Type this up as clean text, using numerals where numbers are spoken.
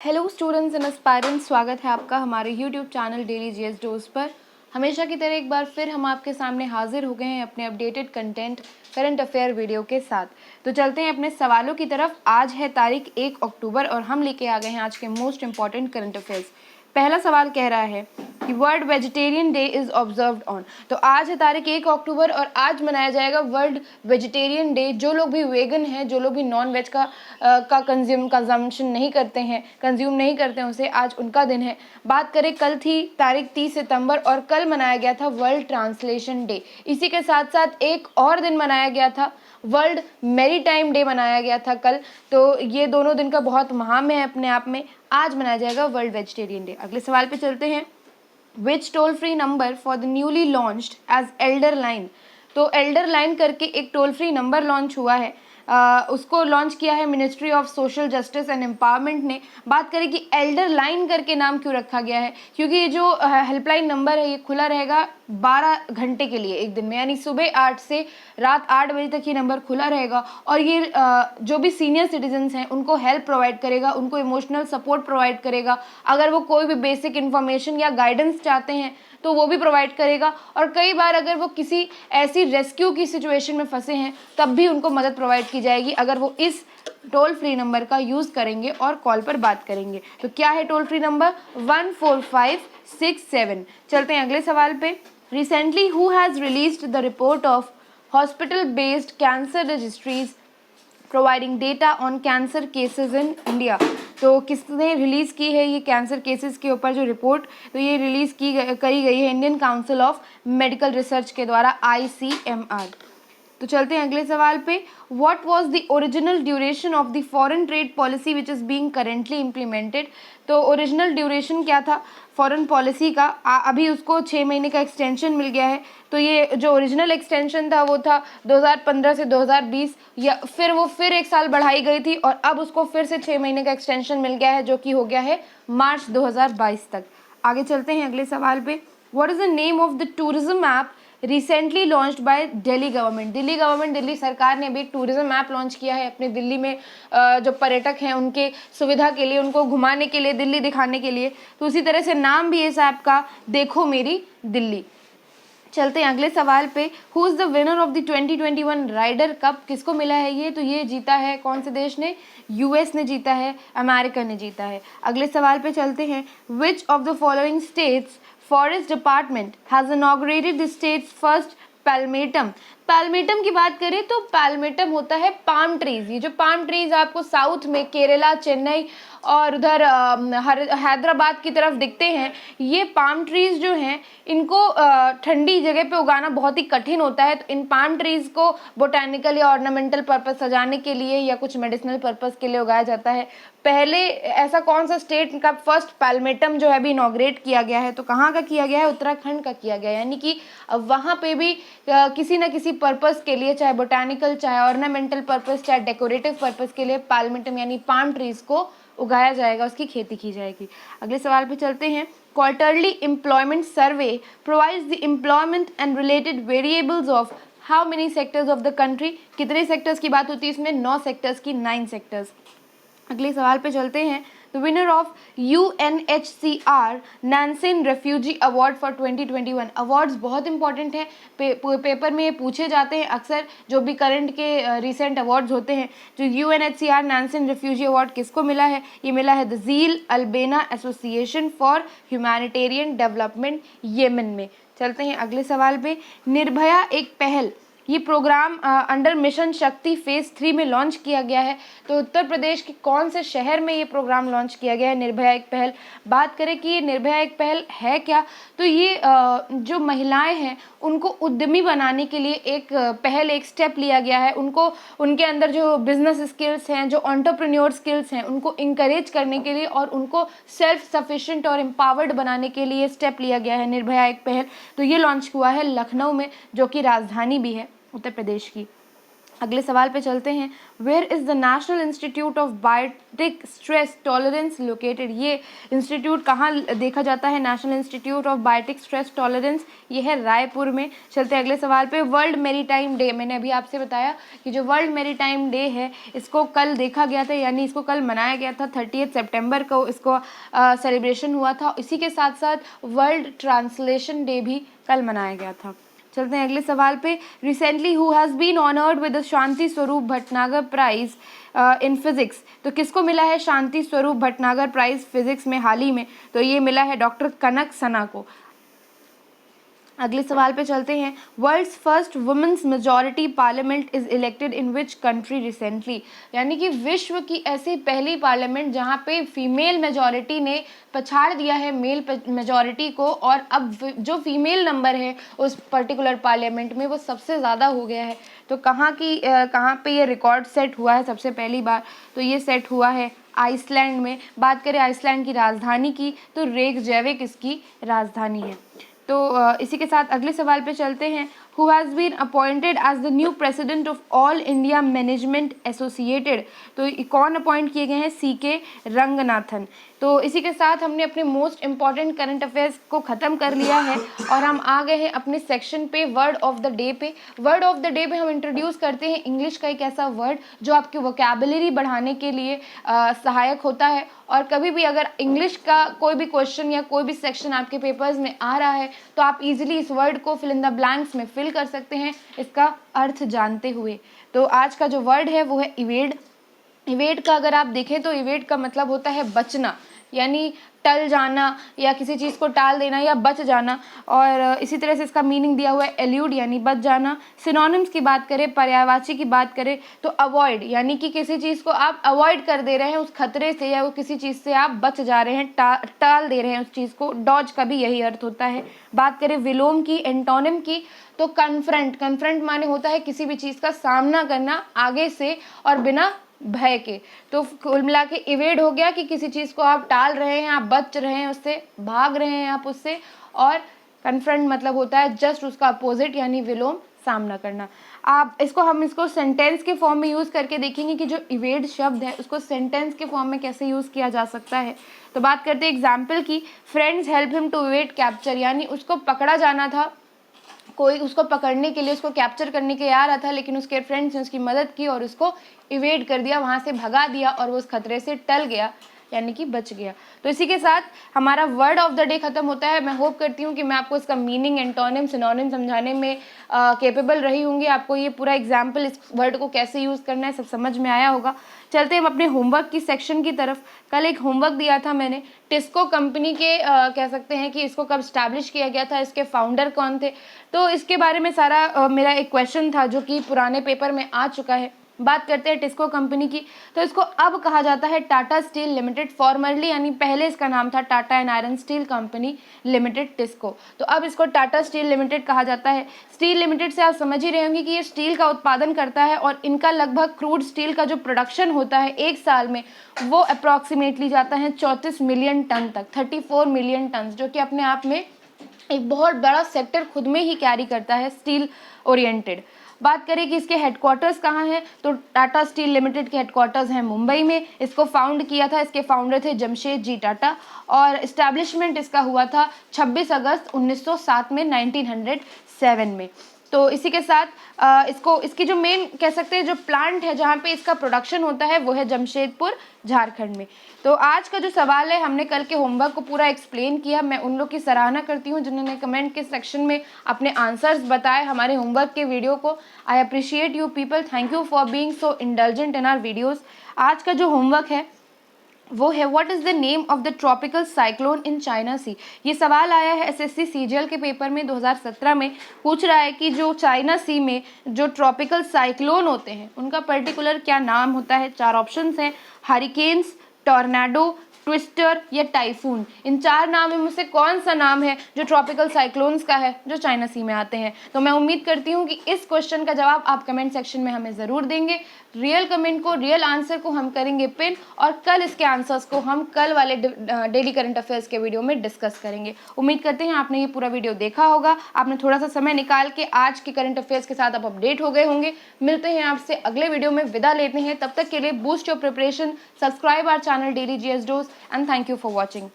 Hello students and aspirants, स्वागत है आपका हमारे YouTube channel daily GS dose पर। हमेशा की तरह एक बार फिर हम आपके सामने हाजिर हो गए हैं अपने updated content current affair video के साथ। तो चलते हैं अपने सवालों की तरफ। आज है तारीख 1 अक्टूबर और हम लेके आ गए हैं आज के मोस्ट इंपॉर्टेंट करंट अफेयर्स। पहला सवाल कह रहा है कि world vegetarian day is observed on. तो आज है तारीख 1 अक्टूबर और आज मनाया जाएगा वर्ल्ड वेजिटेरियन डे। जो लोग भी वेगन हैं, जो लोग भी नॉन वेज का कंजम्पशन नहीं करते हैं, कंज्यूम नहीं करते हैं, उसे आज उनका दिन है। बात करें, कल थी तारीख 30 सितंबर और कल मनाया गया था वर्ल्ड ट्रांसलेशन डे। इसी के साथ साथ एक और दिन मनाया गया था, वर्ल्ड मैरीटाइम डे मनाया गया था कल। तो ये दोनों दिन का बहुत महात्म्य है अपने आप में। आज मनाया जाएगा वर्ल्ड वेजिटेरियन डे। अगले सवाल पे चलते हैं। Which toll free number for the newly launched as Elder Line. तो एल्डर लाइन करके एक टोल फ्री नंबर लॉन्च हुआ है। उसको लॉन्च किया है ministry of social justice and empowerment ने। बात करें कि एल्डर लाइन करके नाम क्यों रखा गया है, क्योंकि ये जो हेल्पलाइन नंबर है ये खुला रहेगा 12 घंटे के लिए एक दिन में, यानी सुबह 8 से रात 8 बजे तक ये नंबर खुला रहेगा। और ये जो भी सीनियर सिटीजन्स हैं उनको हेल्प प्रोवाइड करेगा, उनको इमोशनल सपोर्ट प्रोवाइड करेगा। अगर वो कोई भी बेसिक इन्फॉर्मेशन या गाइडेंस चाहते हैं तो वो भी प्रोवाइड करेगा। और कई बार अगर वो किसी ऐसी रेस्क्यू की सिचुएशन में फंसे हैं तब भी उनको मदद प्रोवाइड की जाएगी अगर वो इस टोल फ्री नंबर का यूज़ करेंगे और कॉल पर बात करेंगे। तो क्या है टोल फ्री नंबर? 14567। चलते हैं अगले सवाल पे। Recently who has released the report of hospital based cancer registries providing data on cancer cases in India. तो किसने रिलीज़ की है ये कैंसर केसेस के ऊपर जो रिपोर्ट? तो ये रिलीज़ करी गई है Indian council of medical research के द्वारा, ICMR। तो चलते हैं अगले सवाल पे। What was the original duration of the foreign trade policy which is being currently implemented. तो ओरिजिनल ड्यूरेशन क्या था फॉरेन पॉलिसी का? अभी उसको 6 महीने का एक्सटेंशन मिल गया है। तो ये जो ओरिजिनल एक्सटेंशन था वो था 2015 से 2020, या फिर एक साल बढ़ाई गई थी और अब उसको फिर से 6 महीने का एक्सटेंशन मिल गया है, जो कि हो गया है मार्च 2022 तक। आगे चलते हैं अगले सवाल पे। What is the name of the tourism app recently launched by Delhi government. Delhi सरकार ने भी एक टूरिज्म ऐप लॉन्च किया है अपने दिल्ली में जो पर्यटक हैं उनके सुविधा के लिए, उनको घुमाने के लिए, दिल्ली दिखाने के लिए। तो उसी तरह से नाम भी इस ऐप का देखो मेरी दिल्ली। चलते हैं अगले सवाल पे। Who is the winner of the 2021 Ryder cup. किसको मिला है ये? तो ये जीता है कौन से देश ने? US ने जीता है, अमेरिका ने जीता है। अगले सवाल पे चलते हैं। Which of the following states forest department has inaugurated the state's first palmetum. Palmetum की बात करें तो पैल्मेटम होता है पाम ट्रीज। ये जो पाम ट्रीज आपको साउथ में केरला, चेन्नई और उधर हैदराबाद की तरफ दिखते हैं, ये पाम ट्रीज जो हैं इनको ठंडी जगह पे उगाना बहुत ही कठिन होता है। तो इन पाम ट्रीज को बोटानिकल या ऑर्नामेंटल पर्पस सजाने के लिए या कुछ मेडिसिनल पर्पस के लिए उगाया जाता है। पहले ऐसा कौन सा स्टेट का फर्स्ट पैल्मेटम जो है अभी इनॉग्रेट किया गया है? तो कहाँ का किया गया है? उत्तराखंड का किया गया है। यानी कि अब वहाँ पे भी किसी न किसी पर्पस के लिए, चाहे बोटानिकल, चाहे ऑर्नामेंटल पर्पस, चाहे डेकोरेटिव पर्पस के लिए पैल्मेटम यानी पाम ट्रीज को उगाया जाएगा, उसकी खेती की जाएगी। अगले सवाल पे चलते हैं। Quarterly employment survey provides the employment and related variables of how many sectors of the country. कितने सेक्टर्स की बात होती है इसमें? 9 सेक्टर्स की, 9 सेक्टर्स। अगले सवाल पे चलते हैं। The winner of UNHCR Nansen refugee award for 2021। Awards बहुत इंपॉर्टेंट हैं, पेपर में ये पूछे जाते हैं अक्सर, जो भी करंट के रिसेंट अवार्ड्स होते हैं। जो UNHCR नैन्सेन रेफ्यूजी अवार्ड किसको मिला है? ये मिला है the Jeel Albena Association for Humanitarian Development, Yemen में। चलते हैं अगले सवाल पे। निर्भया एक पहल, ये प्रोग्राम अंडर मिशन शक्ति फेज़ 3 में लॉन्च किया गया है। तो उत्तर प्रदेश के कौन से शहर में ये प्रोग्राम लॉन्च किया गया है, निर्भया एक पहल? बात करें कि ये निर्भया एक पहल है क्या, तो ये जो महिलाएं हैं उनको उद्यमी बनाने के लिए एक पहल, एक स्टेप लिया गया है। उनको, उनके अंदर जो बिजनेस स्किल्स हैं, जो एंटरप्रेन्योर स्किल्स हैं, उनको इंकरेज करने के लिए और उनको सेल्फ सफिशिएंट और एम्पावर्ड बनाने के लिए स्टेप लिया गया है निर्भया एक पहल। तो ये लॉन्च हुआ है लखनऊ में, जो कि राजधानी भी है उत्तर प्रदेश की। अगले सवाल पे चलते हैं। Where is the national institute of biotic stress tolerance located? ये इंस्टीट्यूट कहाँ देखा जाता है? National institute of biotic stress tolerance, ये है रायपुर में। चलते हैं अगले सवाल पे। वर्ल्ड मेरीटाइम डे, मैंने अभी आपसे बताया कि जो वर्ल्ड मेरीटाइम डे है इसको कल देखा गया था, यानी इसको कल मनाया गया था। 30 सितंबर को इसको सेलिब्रेशन हुआ था। इसी के साथ साथ वर्ल्ड ट्रांसलेशन डे भी कल मनाया गया था। चलते हैं अगले सवाल पे। Recently who has been honoured with the Shanti Swarup Bhatnagar prize in physics? तो किसको मिला है शांति स्वरूप भटनागर प्राइज फिजिक्स में हाल ही में? तो ये मिला है डॉक्टर कनक सना को। अगले सवाल पे चलते हैं। World's first women's majority parliament is elected in which country recently? यानी कि विश्व की ऐसी पहली पार्लियामेंट जहाँ पे फीमेल मेजॉरिटी ने पछाड़ दिया है मेल मेजॉरिटी को, और अब जो फीमेल नंबर है उस पर्टिकुलर पार्लियामेंट में वो सबसे ज़्यादा हो गया है। तो कहाँ पे ये रिकॉर्ड सेट हुआ है सबसे पहली बार? तो ये सेट हुआ है आइसलैंड में। बात करें आइसलैंड की राजधानी की तो रेकजैविक इसकी राजधानी है। तो इसी के साथ अगले सवाल पे चलते हैं। Who has been appointed as the new president of all India management associated? तो कौन अपॉइंट किए गए हैं? CK रंगनाथन। तो इसी के साथ हमने अपने मोस्ट इंपॉर्टेंट करंट अफेयर्स को ख़त्म कर लिया है और हम आ गए हैं अपने सेक्शन पे वर्ड ऑफ द डे पे। वर्ड ऑफ द डे पे हम इंट्रोड्यूस करते हैं इंग्लिश का एक ऐसा वर्ड जो आपकी वोकैबुलरी बढ़ाने के लिए सहायक होता है। और कभी भी अगर इंग्लिश का कोई भी क्वेश्चन या कोई भी सेक्शन आपके पेपर्स में आ रहा है तो आप इजीली इस वर्ड को फिल इन द ब्लैंक्स में फिल कर सकते हैं इसका अर्थ जानते हुए। तो आज का जो वर्ड है वो है इवेड। इवेड का अगर आप देखें तो इवेड का मतलब होता है बचना, यानी टल जाना या किसी चीज़ को टाल देना या बच जाना। और इसी तरह से इसका मीनिंग दिया हुआ है एल्यूड, यानी बच जाना। सिनोनिम्स की बात करें, पर्यायवाची की बात करें तो अवॉइड, यानी कि किसी चीज़ को आप अवॉइड कर दे रहे हैं, उस खतरे से या वो किसी चीज़ से आप बच जा रहे हैं, टाल दे रहे हैं उस चीज़ को। डॉज का भी यही अर्थ होता है। बात करें विलोम की, एंटोनिम की, तो कन्फ्रंट। कन्फ्रंट माने होता है किसी भी चीज़ का सामना करना आगे से और बिना भय के। तो कुल मिला के इवेड हो गया कि किसी चीज़ को आप टाल रहे हैं, आप बच रहे हैं उससे, भाग रहे हैं आप उससे। और कन्फ्रंट मतलब होता है जस्ट उसका अपोजिट, यानी विलोम, सामना करना। आप हम इसको सेंटेंस के फॉर्म में यूज़ करके देखेंगे कि जो इवेड शब्द है उसको सेंटेंस के फॉर्म में कैसे यूज़ किया जा सकता है। तो बात करते हैं एग्जाम्पल की। Friends help him to evade capture, यानी उसको पकड़ा जाना था, कोई उसको पकड़ने के लिए, उसको कैप्चर करने के लिए आ रहा था, लेकिन उसके फ्रेंड्स ने उसकी मदद की और उसको इवेड कर दिया, वहाँ से भगा दिया और वो उस खतरे से टल गया, यानी कि बच गया। तो इसी के साथ हमारा वर्ड ऑफ द डे खत्म होता है। मैं होप करती हूँ कि मैं आपको इसका मीनिंग, एंटोनिम, सिनोनिम समझाने में कैपेबल रही होंगी। आपको ये पूरा एग्जाम्पल, इस वर्ड को कैसे यूज़ करना है, सब समझ में आया होगा। चलते हैं हम अपने होमवर्क की सेक्शन की तरफ। कल एक होमवर्क दिया था मैंने, टिस्को कंपनी के कह सकते हैं कि इसको कब स्टैब्लिश किया गया था, इसके फाउंडर कौन थे, तो इसके बारे में सारा मेरा एक क्वेश्चन था जो कि पुराने पेपर में आ चुका है। बात करते हैं टिस्को कंपनी की, तो इसको अब कहा जाता है टाटा स्टील लिमिटेड। फॉर्मरली, यानी पहले इसका नाम था Tata and iron steel company limited TISCO, तो अब इसको टाटा स्टील लिमिटेड कहा जाता है। स्टील लिमिटेड से आप समझ ही रहे होंगे कि ये स्टील का उत्पादन करता है और इनका लगभग क्रूड स्टील का जो प्रोडक्शन होता है एक साल में वो अप्रॉक्सीमेटली जाता है 34 मिलियन टन तक, 34 मिलियन टन, जो कि अपने आप में एक बहुत बड़ा सेक्टर खुद में ही कैरी करता है स्टील ओरिएंटेड। बात करें कि इसके हेडक्वार्टर्स कहाँ हैं, तो टाटा स्टील लिमिटेड के हेडक्वार्टर्स हैं मुंबई में। इसको फाउंड किया था, इसके फाउंडर थे जमशेद जी टाटा, और इस्टेब्लिशमेंट इसका हुआ था 26 अगस्त 1907 में, 1907 में। तो इसी के साथ इसकी जो मेन कह सकते हैं जो प्लांट है जहाँ पे इसका प्रोडक्शन होता है वो है जमशेदपुर, झारखंड में। तो आज का जो सवाल है, हमने कल के होमवर्क को पूरा एक्सप्लेन किया। मैं उन लोग की सराहना करती हूँ जिन्होंने कमेंट के सेक्शन में अपने आंसर्स बताए हमारे होमवर्क के वीडियो को। I appreciate you people, thank you for being so indulgent in our videos. आज का जो होमवर्क है वो है what is the name of the tropical cyclone in China sea. ये सवाल आया है SSC CGL के पेपर में 2017 में। पूछ रहा है कि जो चाइना सी में जो ट्रॉपिकल साइक्लोन होते हैं उनका पर्टिकुलर क्या नाम होता है। 4 ऑप्शंस हैं, हरिकेन्स, टॉर्नेडो, ट्विस्टर या टाइफून। इन 4 नाम में से कौन सा नाम है जो ट्रॉपिकल साइक्लोन्स का है जो चाइना सी में आते हैं। तो मैं उम्मीद करती हूँ कि इस क्वेश्चन का जवाब आप कमेंट सेक्शन में हमें ज़रूर देंगे। रियल कमेंट को, रियल आंसर को हम करेंगे पिन, और कल इसके आंसर्स को हम कल वाले डेली करंट अफेयर्स के वीडियो में डिस्कस करेंगे। उम्मीद करते हैं आपने ये पूरा वीडियो देखा होगा, आपने थोड़ा सा समय निकाल के आज के करंट अफेयर्स के साथ आप अपडेट हो गए होंगे। मिलते हैं आपसे अगले वीडियो में, विदा लेते हैं। तब तक के लिए boost your preparation, subscribe our channel daily GS dose, and thank you for watching.